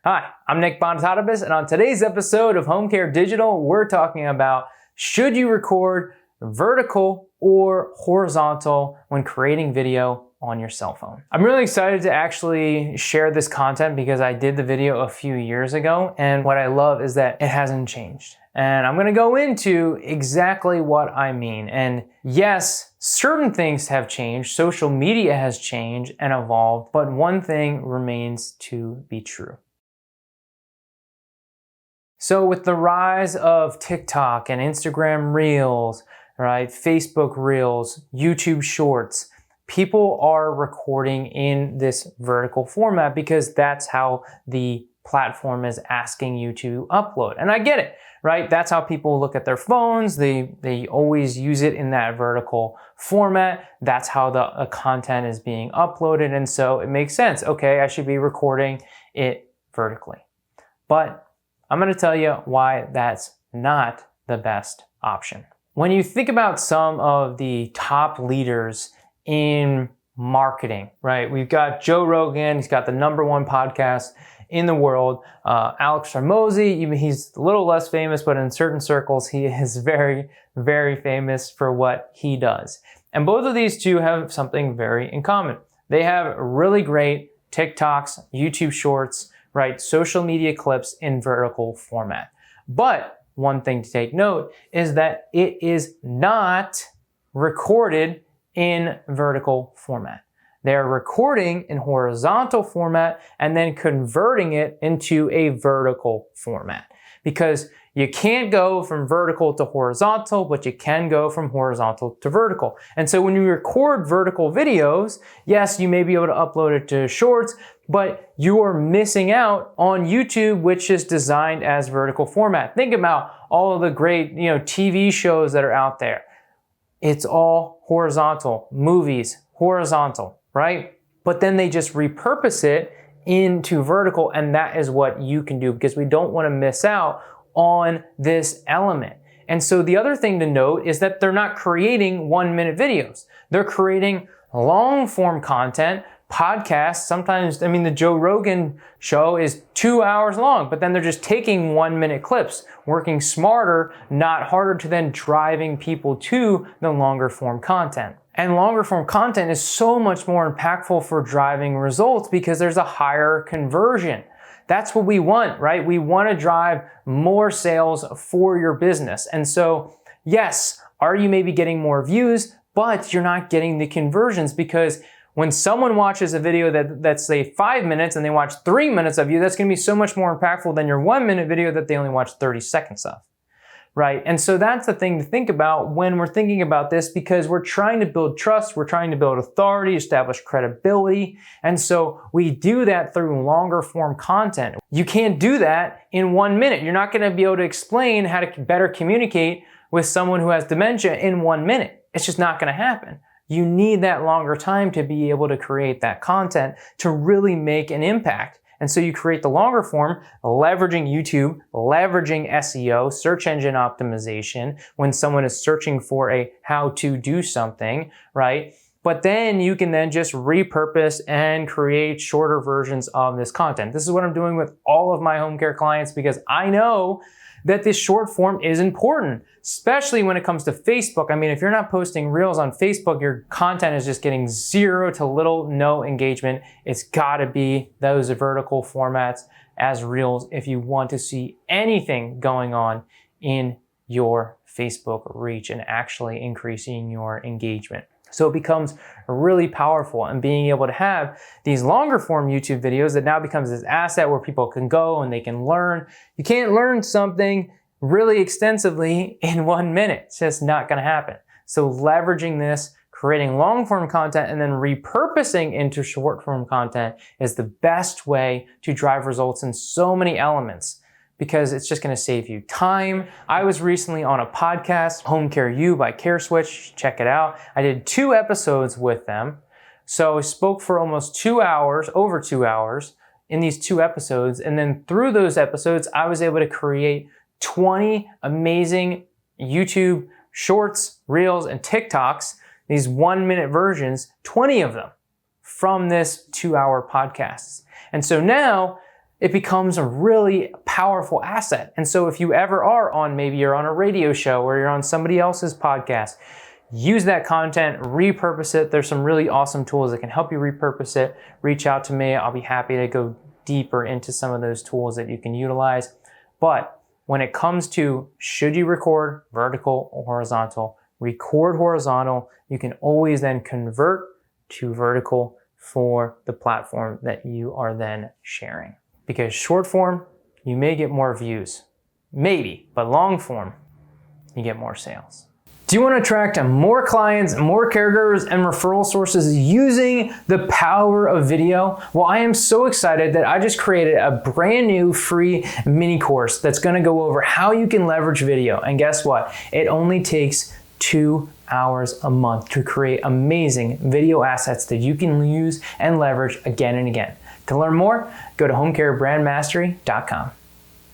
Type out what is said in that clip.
Hi, I'm Nick Bonitatibus, and on today's episode of Home Care Digital, we're talking about should you record vertical or horizontal when creating video on your cell phone. I'm really excited to actually share this content because I did the video a few years ago, and what I love is that it hasn't changed. And I'm gonna go into exactly what I mean. And yes, certain things have changed, social media has changed and evolved, but one thing remains to be true. So with the rise of TikTok and Instagram Reels, right, Facebook Reels, YouTube Shorts, people are recording in this vertical format because that's how the platform is asking you to upload. And I get it, right? That's how people look at their phones. They always use it in that vertical format. That's how the content is being uploaded. And so it makes sense. Okay, I should be recording it vertically. But I'm going to tell you why that's not the best option. When you think about some of the top leaders in marketing, right? We've got Joe Rogan. He's got the #1 podcast in the world. Alex Hormozi, he's a little less famous, but in certain circles, he is very, very famous for what he does. And both of these two have something very in common. They have really great TikToks, YouTube Shorts, right? Social media clips in vertical format. But one thing to take note is that it is not recorded in vertical format. They're recording in horizontal format and then converting it into a vertical format. Because you can't go from vertical to horizontal, but you can go from horizontal to vertical. And so when you record vertical videos, yes, you may be able to upload it to Shorts, but you are missing out on YouTube, which is designed as vertical format. Think about all of the great, TV shows that are out there. It's all horizontal. Movies, horizontal, right? But then they just repurpose it into vertical, and that is what you can do because we don't want to miss out on this element. And so the other thing to note is that they're not creating 1-minute videos. They're creating long form content, podcasts. Sometimes, the Joe Rogan show is 2 hours long, but then they're just taking 1-minute clips, working smarter, not harder, to then driving people to the longer form content. And longer form content is so much more impactful for driving results because there's a higher conversion. That's what we want, right? We want to drive more sales for your business. And so, yes, are you maybe getting more views, but you're not getting the conversions because when someone watches a video that's say 5 minutes and they watch 3 minutes of you, that's going to be so much more impactful than your 1-minute video that they only watch 30 seconds of. Right? And so that's the thing to think about when we're thinking about this because we're trying to build trust, we're trying to build authority, establish credibility. And so we do that through longer form content. You can't do that in 1 minute. You're not going to be able to explain how to better communicate with someone who has dementia in 1 minute. It's just not going to happen. You need that longer time to be able to create that content to really make an impact. And so you create the longer form, leveraging YouTube, leveraging SEO, search engine optimization, when someone is searching for a how to do something, right? But then you can then just repurpose and create shorter versions of this content. This is what I'm doing with all of my home care clients because I know that this short form is important, especially when it comes to Facebook. If you're not posting Reels on Facebook, your content is just getting 0 to little, no engagement. It's gotta be those vertical formats as Reels if you want to see anything going on in your Facebook reach and actually increasing your engagement. So it becomes really powerful, and being able to have these longer form YouTube videos that now becomes this asset where people can go and they can learn. You can't learn something really extensively in 1 minute. It's just not going to happen. So leveraging this, creating long form content, and then repurposing into short form content is the best way to drive results in so many elements, because it's just going to save you time. I was recently on a podcast, Home Care U by CareSwitch. Check it out. I did 2 episodes with them. So I spoke for almost 2 hours, over 2 hours in these 2 episodes. And then through those episodes, I was able to create 20 amazing YouTube Shorts, Reels, and TikToks, these 1-minute versions, 20 of them from this 2-hour podcast. And so now it becomes a really powerful asset. And so if you ever are on, maybe you're on a radio show or you're on somebody else's podcast, use that content, repurpose it. There's some really awesome tools that can help you repurpose it. Reach out to me. I'll be happy to go deeper into some of those tools that you can utilize. But when it comes to should you record vertical or horizontal, record horizontal. You can always then convert to vertical for the platform that you are then sharing. Because short form, you may get more views, maybe, but long form, you get more sales. Do you want to attract more clients, more caregivers, and referral sources using the power of video? Well, I am so excited that I just created a brand new free mini course that's going to go over how you can leverage video. And guess what? It only takes 2 hours a month to create amazing video assets that you can use and leverage again and again. To learn more, go to homecarebrandmastery.com.